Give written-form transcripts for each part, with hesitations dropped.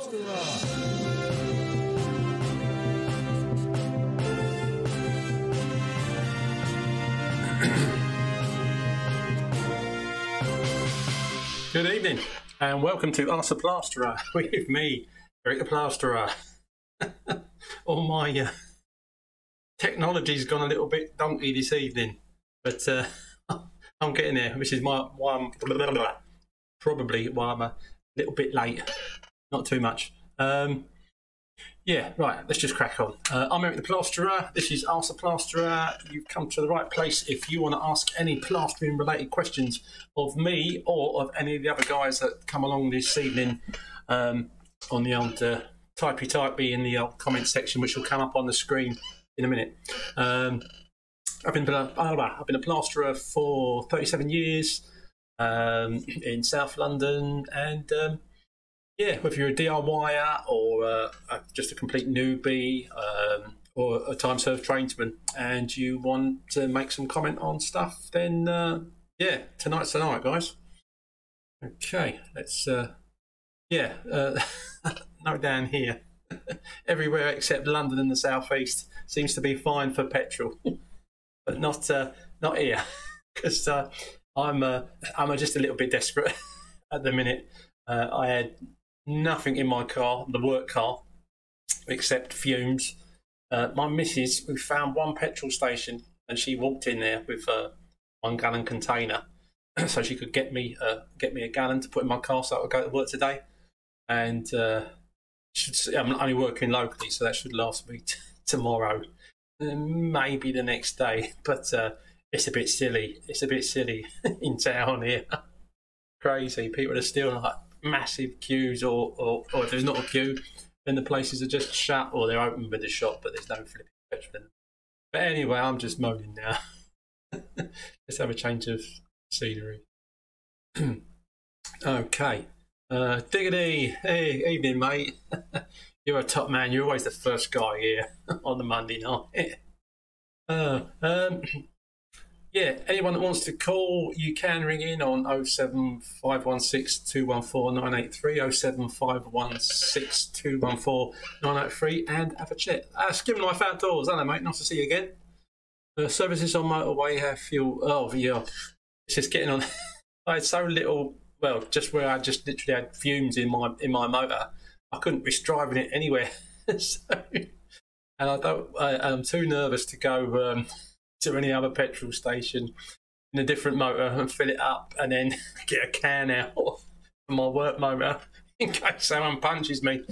Plasterer. Good evening and welcome to Ask the Plasterer with me, Eric the Plasterer. All my technology's gone a little bit donkey this evening, but I'm getting there, which is why I'm probably why I'm a little bit late. Not too much. Yeah, right, let's just crack on. I'm Eric the Plasterer. This is Ask the Plasterer. You've come to the right place if you want to ask any plastering related questions of me or of any of the other guys that come along this evening on the old typey in the old comment section, which will come up on the screen in a minute. I've been a plasterer for 37 years in South London, and yeah, whether you're a DIYer or just a complete newbie or a time-served tradesman and you want to make some comment on stuff, then yeah, tonight's the night, guys. Okay, let's note down here. Everywhere except London and the southeast seems to be fine for petrol, but not here, because I'm just a little bit desperate at the minute. I had nothing in my car, the work car, except fumes. My missus, we found one petrol station, and she walked in there with a 1 gallon container, so she could get me a gallon to put in my car, so I would go to work today. And I'm only working locally, so that should last me tomorrow, maybe the next day. But it's a bit silly. It's a bit silly in town here. Crazy. People are still like massive queues, or if there's not a queue, then the places are just shut, or they're open with the shop, but there's no flipping petrol in them. But anyway, I'm just moaning now. Let's have a change of scenery. Okay. Diggity. Hey, evening, mate. You're a top man. You're always the first guy here on the Monday night. Yeah, anyone that wants to call, you can ring in on 07516 214 983, 07516 214 983, and have a chat. Skim Life Outdoors, hello mate, nice to see you again. Services on motorway have fuel. Oh yeah, it's just getting on. I had so little. Well, just where I just literally had fumes in my motor, I couldn't risk driving it anywhere. So, and I'm too nervous to go to any other petrol station in a different motor and fill it up, and then get a can out of my work motor in case someone punches me.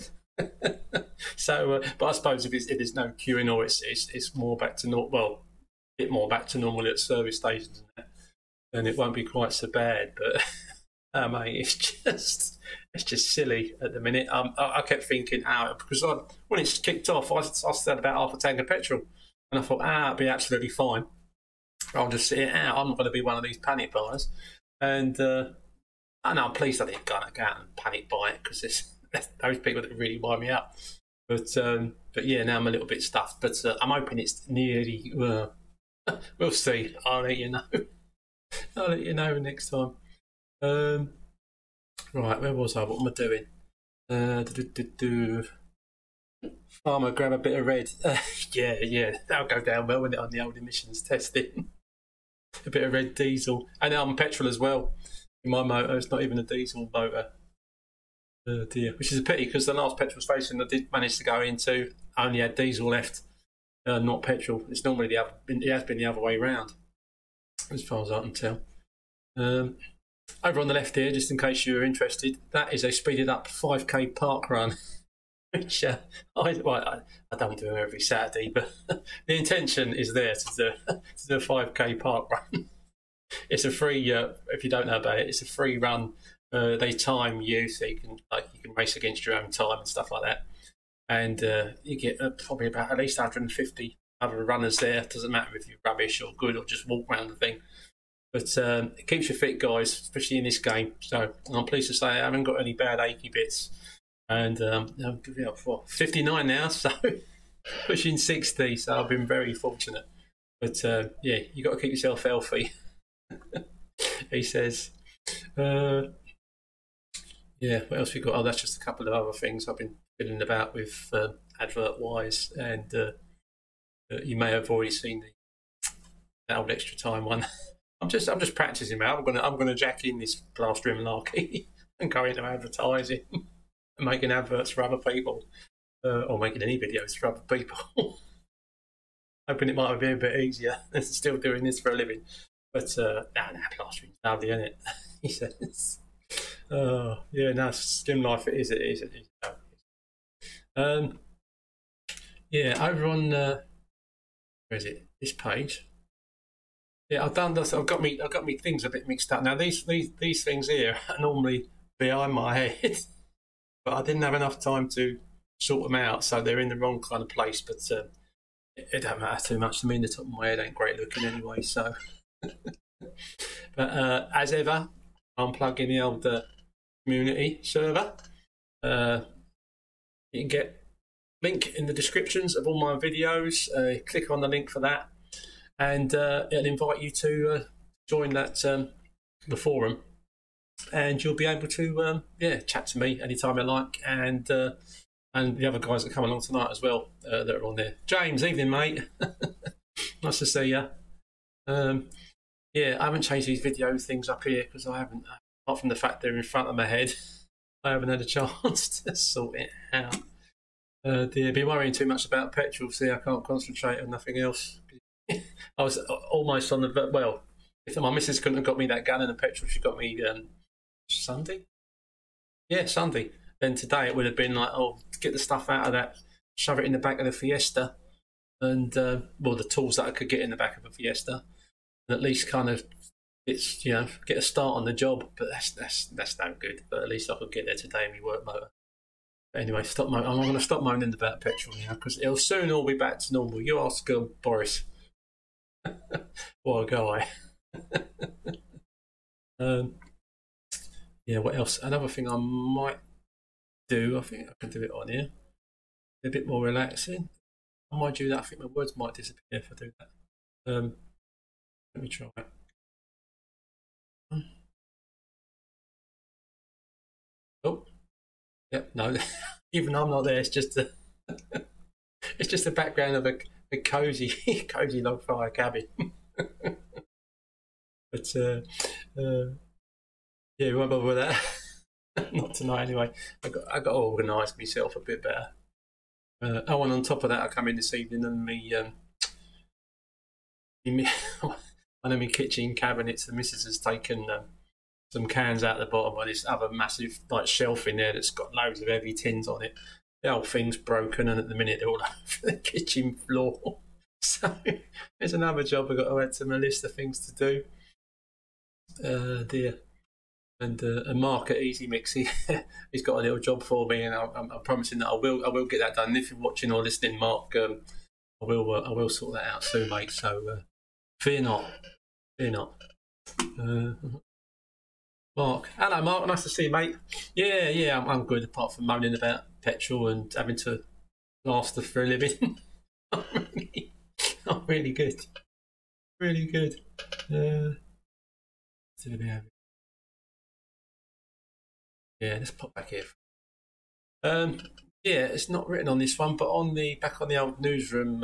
So, but I suppose if there's no queuing, or it's more back to normal. Well, a bit more back to normal at service stations, and that, then it won't be quite so bad. But mate, it's just silly at the minute. I kept thinking, because when it's kicked off, I still had about half a tank of petrol, and I thought, it'll be absolutely fine. I'll just sit it out. I'm not going to be one of these panic buyers. And I know I'm pleased I didn't go out and panic buy it, because those people that really wind me up. But yeah, now I'm a little bit stuffed. But I'm hoping it's nearly. We'll see. I'll let you know. I'll let you know next time. Right, where was I? What am I doing? Farmer, grab a bit of red. Yeah, that'll go down well when it on the old emissions testing. A bit of red diesel, and I'm petrol as well. In my motor, it's not even a diesel motor. Oh dear, which is a pity, because the last petrol station I did manage to go into only had diesel left, not petrol. It's normally it has been the other way round, as far as I can tell. Over on the left here, just in case you're interested, that is a speeded up 5k park run, which I don't do every Saturday, but the intention is there to do a 5k park run. It's a free, if you don't know about it, it's a free run. They time you, so you can race against your own time and stuff like that. And you get probably about at least 150 other runners there. It doesn't matter if you're rubbish or good or just walk around the thing. But it keeps you fit, guys, especially in this game. So I'm pleased to say I haven't got any bad achy bits. And I'm 59 now, so pushing 60. So I've been very fortunate. But yeah, you got to keep yourself healthy. He says. Yeah, what else we got? Oh, that's just a couple of other things I've been fiddling about with advert-wise, and you may have already seen that old extra time one. I'm just practicing out. I'm gonna jack in this plastering malarkey and go into advertising and making adverts for other people, or making any videos for other people. Hoping it might be a bit easier than still doing this for a living. But plastering's lovely, isn't it? He says. Oh yeah, no, slim life it is. It is. It is. Yeah, over on where is it? This page. Yeah, I've done this. I've got me things a bit mixed up now. These things here are normally behind my head, but I didn't have enough time to sort them out, so they're in the wrong kind of place. But it don't matter too much to me. The top of my head ain't great looking anyway. So, but as ever, I'm plugging the old community server. You can get link in the descriptions of all my videos. Click on the link for that. And it'll invite you to join that the forum, and you'll be able to chat to me anytime you like, and the other guys that come along tonight as well that are on there. James, evening, mate. Nice to see you. Yeah, I haven't changed these video things up here because I haven't, apart from the fact they're in front of my head, I haven't had a chance to sort it out. Dear, been worrying too much about petrol. See, I can't concentrate on nothing else. I was almost on the if my missus couldn't have got me that gallon of petrol, she got me Sunday. Yeah, Sunday. Then today it would have been like, get the stuff out of that, shove it in the back of the Fiesta, and the tools that I could get in the back of a Fiesta, and at least kind of get a start on the job. But that's no good. But at least I could get there today in my work motor. But anyway, I'm going to stop moaning about petrol now because it'll soon all be back to normal. You ask Boris. What a guy. Yeah, what else? Another thing I might do, I think I can do it on here, a bit more relaxing. I might do that. I think my words might disappear if I do that. Let me try it. Oh, yep, no. Even though I'm not there, it's just a it's just the background of a cozy log fire cabin. But yeah, we won't bother with that. Not tonight anyway. I got to organise myself a bit better. And on top of that, I come in this evening and one of my kitchen cabinets, the missus has taken some cans out the bottom of this other massive shelf in there that's got loads of heavy tins on it. The whole thing's broken, and at the minute they're all over the kitchen floor. So there's another job I've got to add to my list of things to do. Dear. And Mark at Easy Mix, he's got a little job for me, and I'm promising that I will get that done. And if you're watching or listening, Mark, I will sort that out soon, mate. So fear not. Mark, hello, Mark. Nice to see you, mate. Yeah, I'm good. Apart from moaning about petrol and having to plaster for a living, I'm really good. Really good. Yeah, let's pop back here. Yeah, it's not written on this one, but back on the old newsroom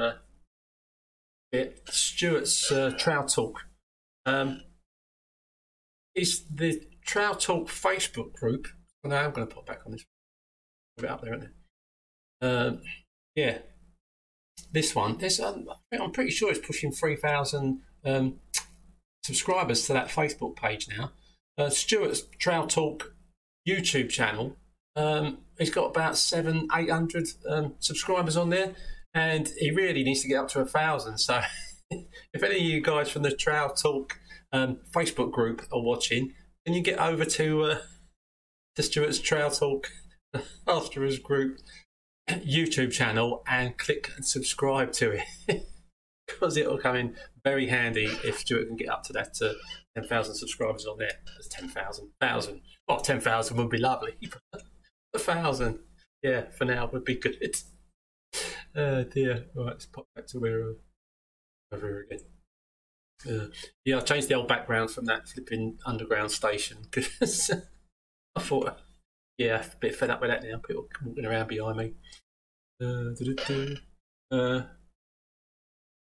bit, Stuart's Trout Talk. Is the Trout Talk Facebook group? Oh, no, I'm going to pop back on this. A bit up there, isn't it? Yeah, this one. I'm pretty sure it's pushing 3,000 subscribers to that Facebook page now. Stuart's Trout Talk YouTube channel. He's got about 700-800 subscribers on there, and he really needs to get up to 1,000. So, if any of you guys from the Trout Talk Facebook group are watching, can you get over to Stuart's Trout Talk Plasterers group YouTube channel and click and subscribe to it? Because it'll come in very handy if Stuart can get up to that 10,000 subscribers on there. That's 10,000. 10,000 would be lovely. 1,000, yeah, for now would be good. Dear. Right, let's pop back to where over again. Yeah, I changed the old background from that flipping underground station because I thought yeah, a bit fed up with that now. People walking around behind me.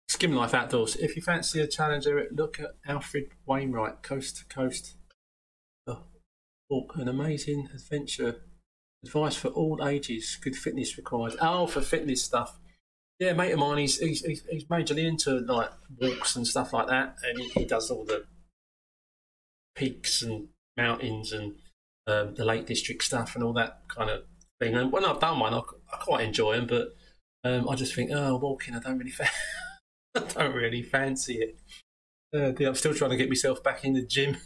Skim Life Outdoors. If you fancy a challenger, look at Alfred Wainwright, Coast to Coast. Book, an amazing adventure. Advice for all ages. Good fitness required. Oh, for fitness stuff. Yeah, mate of mine, he's majorly into like walks and stuff like that, and he does all the peaks and mountains and the Lake District stuff and all that kind of thing. And when I've done one, I quite enjoy them, but I just think, oh, walking, I don't really, I don't really fancy it. I'm still trying to get myself back in the gym.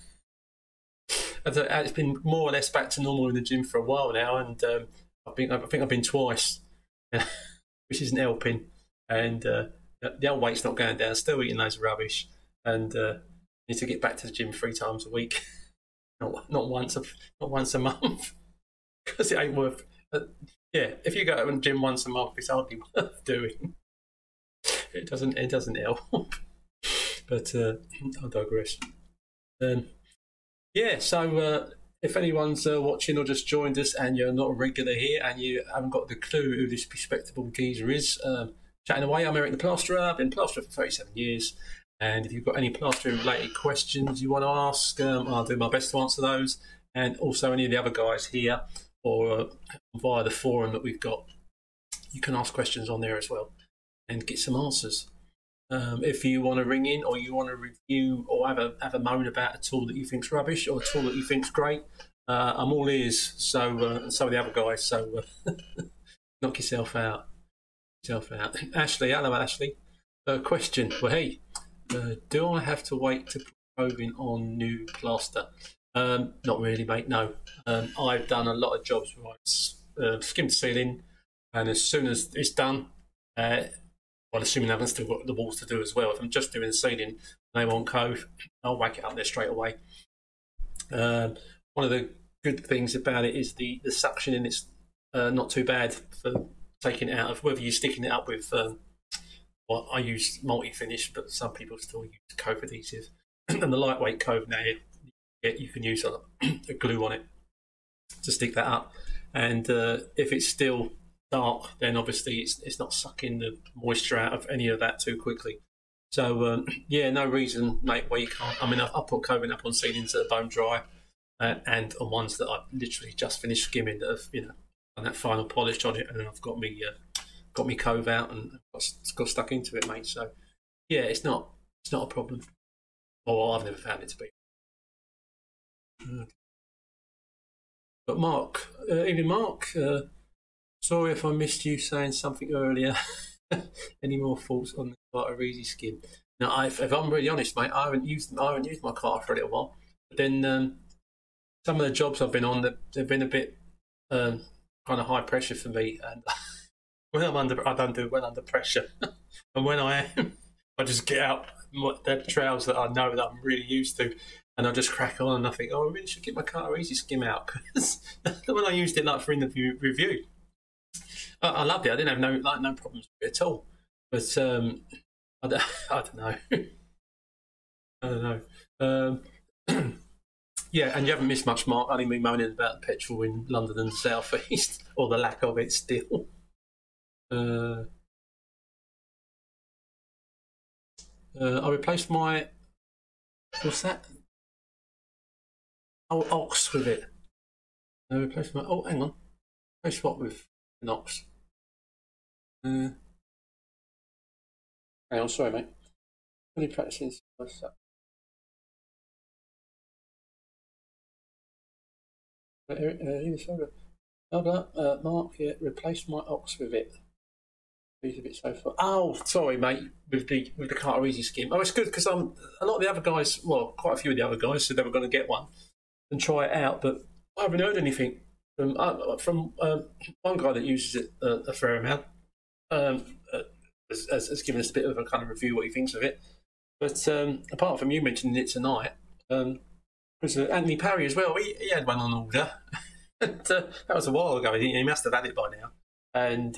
It's been more or less back to normal in the gym for a while now, and I think I've been twice, which isn't helping. And the old weight's not going down. Still eating loads of rubbish, and need to get back to the gym 3 times a week, not once a month, because it ain't worth. Yeah, if you go to the gym once a month, it's hardly worth doing. It doesn't help. But I digress. Yeah, so if anyone's watching or just joined us and you're not a regular here and you haven't got the clue who this respectable geezer is, chatting away, I'm Eric the Plasterer. I've been plasterer for 37 years. And if you've got any plastering related questions you want to ask, I'll do my best to answer those. And also any of the other guys here or via the forum that we've got, you can ask questions on there as well and get some answers. If you want to ring in or you want to review or have a moan about a tool that you think's rubbish or a tool that you think's great, I'm all ears. So and so are the other guys. So knock yourself out. Ashley, hello Ashley. Question. Well, hey, do I have to wait to put coving on new plaster? Not really, mate. No. I've done a lot of jobs where I skimmed the ceiling, and as soon as it's done. Well, assuming I haven't still got the walls to do as well. If I'm just doing the ceiling and they want cove, I'll whack it up there straight away. One of the good things about it is the suction in it's not too bad for taking it out of, whether you're sticking it up with, well, I use multi-finish, but some people still use cove adhesive. And the lightweight cove now, you can use a glue on it to stick that up. And if it's still dark, then obviously it's not sucking the moisture out of any of that too quickly. So yeah, no reason, mate, why you can't. I mean, I've put coving up on ceilings that are bone dry, and on ones that I've literally just finished skimming that have, done that final polish on it, and then I've got me cove out and got stuck into it, mate. So yeah, it's not a problem. Or I've never found it to be. But Mark, even Mark. Sorry if I missed you saying something earlier. Any more thoughts on the Carter Easy skim? Now, if I'm really honest, mate, I haven't used my Carter for a little while. But then some of the jobs I've been on, they've been a bit kind of high pressure for me, and when I don't do well under pressure. And when I am, I just get out the trails that I know that I'm really used to, and I just crack on. And I think, oh, I really should get my Carter Easy skim out, because when I used it for interview review. I loved it. I didn't have no problems with it at all. But I don't know. I don't know. Yeah, and you haven't missed much, Mark. Only me moaning about the petrol in London and the South East, or the lack of it still. I replaced my, what's that? Oh, ox with it. I replaced my, hang on. Replaced what with an ox? Hang on, sorry, mate. Only practicing. Mark, yeah, replaced my ox with it. He's a bit so far. Oh, sorry, mate. With the Carter Easy skim. Oh, it's good because a lot of the other guys, well, quite a few of the other guys said they were going to get one and try it out, but I haven't heard anything from one guy that uses it a fair amount. Has given us a bit of a kind of review what he thinks of it. But apart from you mentioning it tonight, because Anthony Parry as well, he had one on order. And, that was a while ago. He must have had it by now. And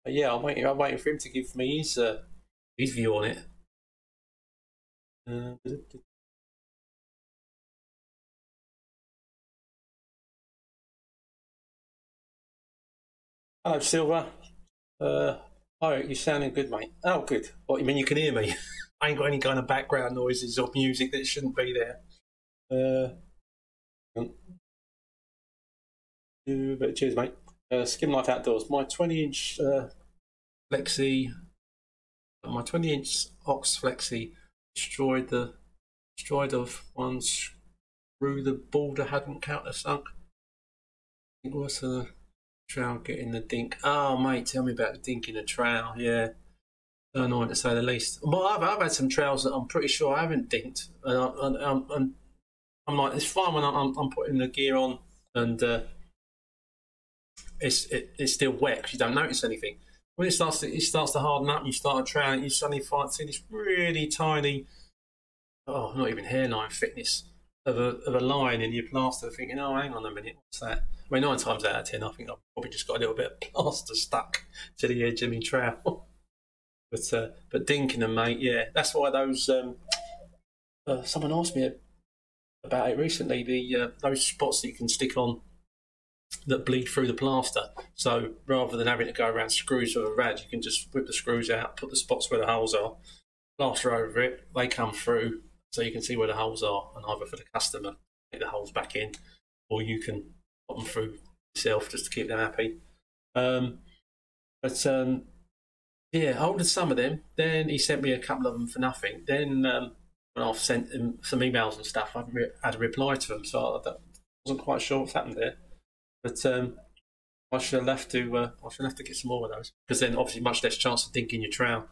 yeah, I'm waiting for him to give me his view on it. Hello, Silver. Oh, you're sounding good, mate. Oh, good. What, you mean you can hear me? I ain't got any kind of background noises or music that shouldn't be there. But cheers, mate. Skim Life Outdoors. My 20-inch Flexi, my 20-inch Ox Flexi destroyed of one screw. The border hadn't countersunk. It was a trowel getting the dink. Oh, mate, tell me about the dink in a trowel. Yeah, so annoying to say the least. Well, I've had some trowels that I'm pretty sure I haven't dinked, and I'm like, it's fine when I'm putting the gear on and it's still wet because you don't notice anything. When it starts to harden up, and you start to trowel, you suddenly see this really tiny, not even hairline thickness of a line in your plaster, thinking, oh, hang on a minute, what's that? I mean, 9 times out of 10, I think I've probably just got a little bit of plaster stuck to the edge of my trowel. But dinking them, mate, yeah, that's why those. Someone asked me about it recently. Those spots that you can stick on that bleed through the plaster. So rather than having to go around screws with a rad, you can just whip the screws out, put the spots where the holes are, plaster over it. They come through, so you can see where the holes are, and either for the customer, take the holes back in, or you can put them through yourself just to keep them happy. Yeah, I ordered some of them. Then he sent me a couple of them for nothing. Then when I've sent him some emails and stuff, I haven't had a reply to them, so I wasn't quite sure what's happened there. But I shall have to get some more of those, because then obviously much less chance of dinking your trowel.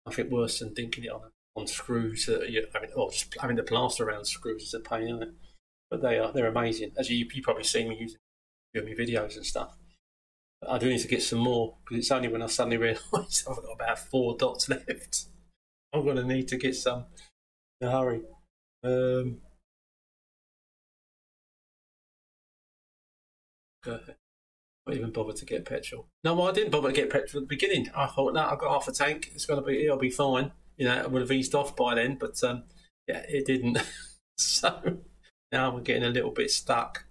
I think worse than dinking it on screws. Or just having the plaster around screws is a pain, isn't it? But they're amazing. As you probably see me using my videos and stuff. But I do need to get some more, because it's only when I suddenly realise I've got about 4 dots left. I'm going to need to get some in a hurry. Not even bothered to get petrol. No, well, I didn't bother to get petrol at the beginning. I thought, no, I've got half a tank. It'll be fine. You know, it would have eased off by then, but yeah, it didn't. So now I'm getting a little bit stuck.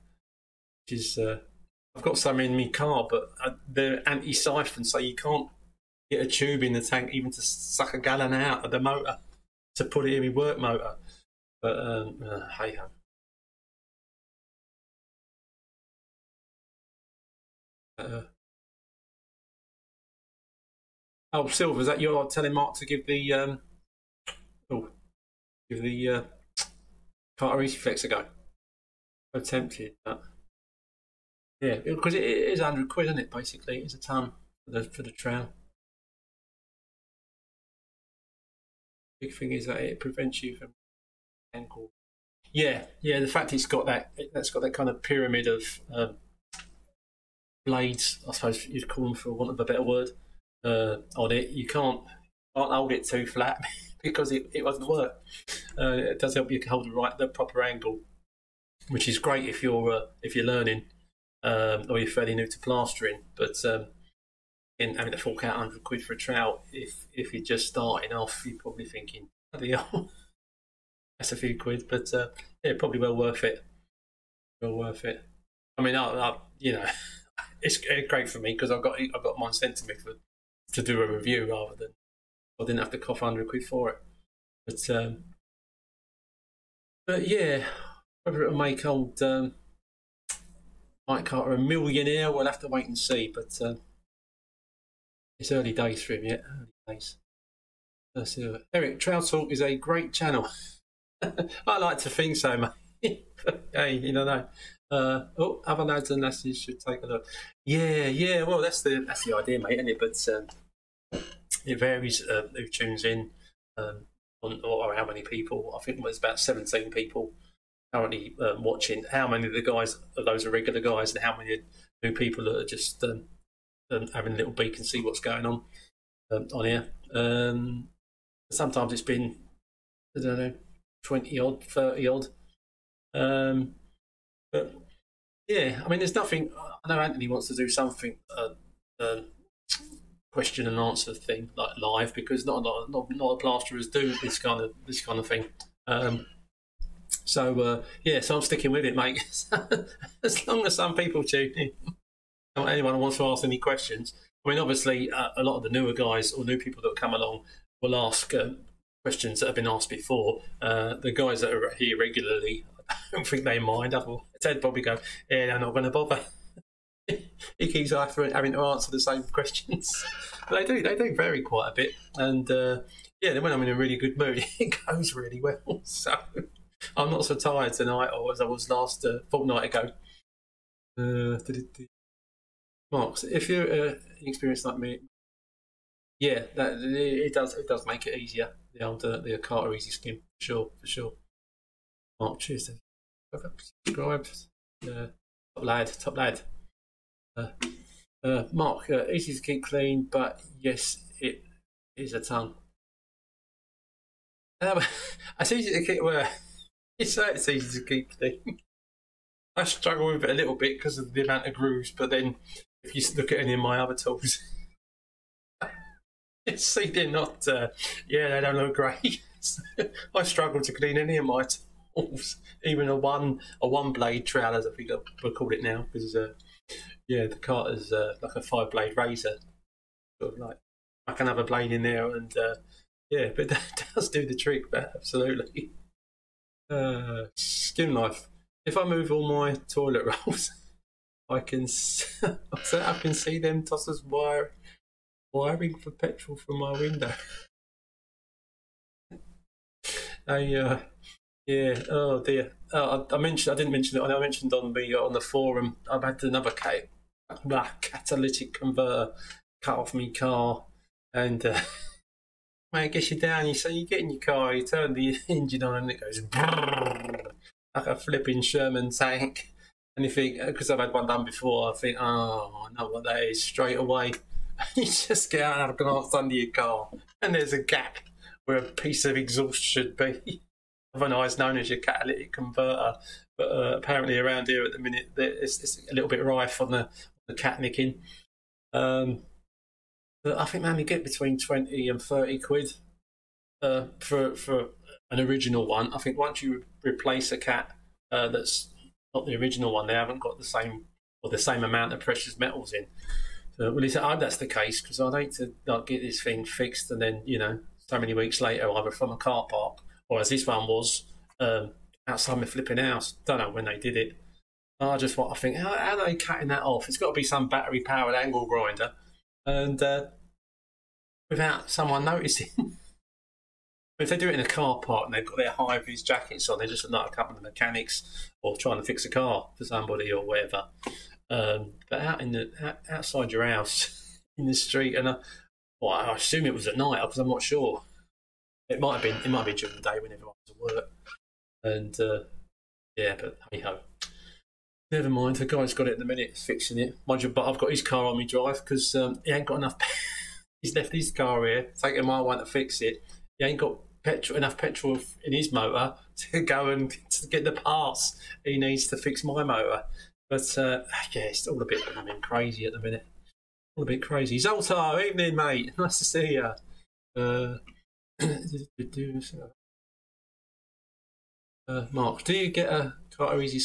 Which is, I've got some in my car, but they're anti-siphon, so you can't get a tube in the tank even to suck a gallon out of the motor to put it in my work motor. But hey ho. Oh, Silver, is that you're telling Mark to give the Carter Easy Flex a go? So tempted, but yeah, because it is £100, isn't it? Basically, it's a ton for the trowel. Big thing is that it prevents you from ankle. Yeah, the fact that's got that kind of pyramid of blades, I suppose you'd call them, for want of a better word, on it. You can't hold it too flat because it won't work. It does help you hold the proper angle, which is great if you're learning or you're fairly new to plastering. But in having to fork out £100 for a trowel, if you're just starting off, you're probably thinking, bloody hell, that's a few quid. But yeah, probably well worth it. Well worth it. I mean, you know, it's great for me because I've got mine sent to me to do a review rather than I didn't have to cough £100 for it. But yeah, whether it'll make old Mike Carter a millionaire, we'll have to wait and see. But it's early days for him yet. Early days. Eric, Trowel Talk is a great channel. I like to think so, mate. Hey, you don't know. Other lads and lasses should take a look. Yeah. Well, that's the idea, mate, isn't it? But it varies who tunes in, or how many people. I think there's about 17 people currently watching. How many of those are regular guys, and how many are new people that are just having a little beak and see what's going on here. Sometimes it's been, I don't know, 20 odd, 30 odd. But yeah, I mean, there's nothing. I know Anthony wants to do something, question and answer thing like live, because not a lot of plasterers do this kind of thing. So I'm sticking with it, mate. As long as some people tune in. Anyone who wants to ask any questions. I mean, obviously, a lot of the newer guys or new people that come along will ask questions that have been asked before. The guys that are here regularly, I don't think they mind. They'd probably go, yeah, they're not going to bother. He keeps having to answer the same questions. But they do vary quite a bit. And yeah, then when I'm in a really good mood, it goes really well. So I'm not so tired tonight or as I was last fortnight ago. Mark, if you're experienced like me, yeah, it does make it easier. The Carter Easy Skim, for sure. Mark, cheers. Subscribed. Top lad. Mark, easy to keep clean, but yes, it is a tongue. It's easy to keep. It's easy to keep clean. I struggle with it a little bit because of the amount of grooves, but then if you look at any of my other tools, see, they're not. They don't look great. I struggle to clean any of my tools, even a one blade trowel, as I think we'll call it now, because the Carter's like a 5-blade razor. Sort of like I can have a blade in there, and but that does do the trick. But absolutely, skim knife. If I move all my toilet rolls, I can see them tossers wiring for petrol from my window. Oh dear. I didn't mention it. I mentioned on the forum. I've had another catalytic converter cut off my car, and mate, gets you down. You get in your car, you turn the engine on, and it goes like a flipping Sherman tank. And you think, because I've had one done before, I think, oh, I know what that is straight away. You just get out and have a glance under your car, and there's a gap where a piece of exhaust should be. Otherwise known as your catalytic converter. But apparently around here at the minute, it's a little bit rife on the cat nicking. But I think they only get between 20 and 30 quid for an original one. I think once you replace a cat that's not the original one, they haven't got the same amount of precious metals in. So, well, I hope that's the case, because I'd hate to get this thing fixed and then, so many weeks later, either from a car park or as this one was, outside my flipping house. Don't know when they did it. I think, how are they cutting that off? It's got to be some battery-powered angle grinder, and without someone noticing. If they do it in a car park and they've got their high-vis jackets on, they're just like a couple of mechanics or trying to fix a car for somebody or whatever. But outside your house in the street, and I assume it was at night because I'm not sure. It might have been during the day when everyone was at work. And but hey ho. Never mind. The guy's got it in the minute, fixing it. Mind you, but I've got his car on me drive because he ain't got enough. He's left his car here, taking my one to fix it. He ain't got enough petrol in his motor to go and to get the parts he needs to fix my motor. But it's all a bit crazy at the minute. All a bit crazy. Zoltar, evening, mate. Nice to see you. Mark, do you get a Carter Easy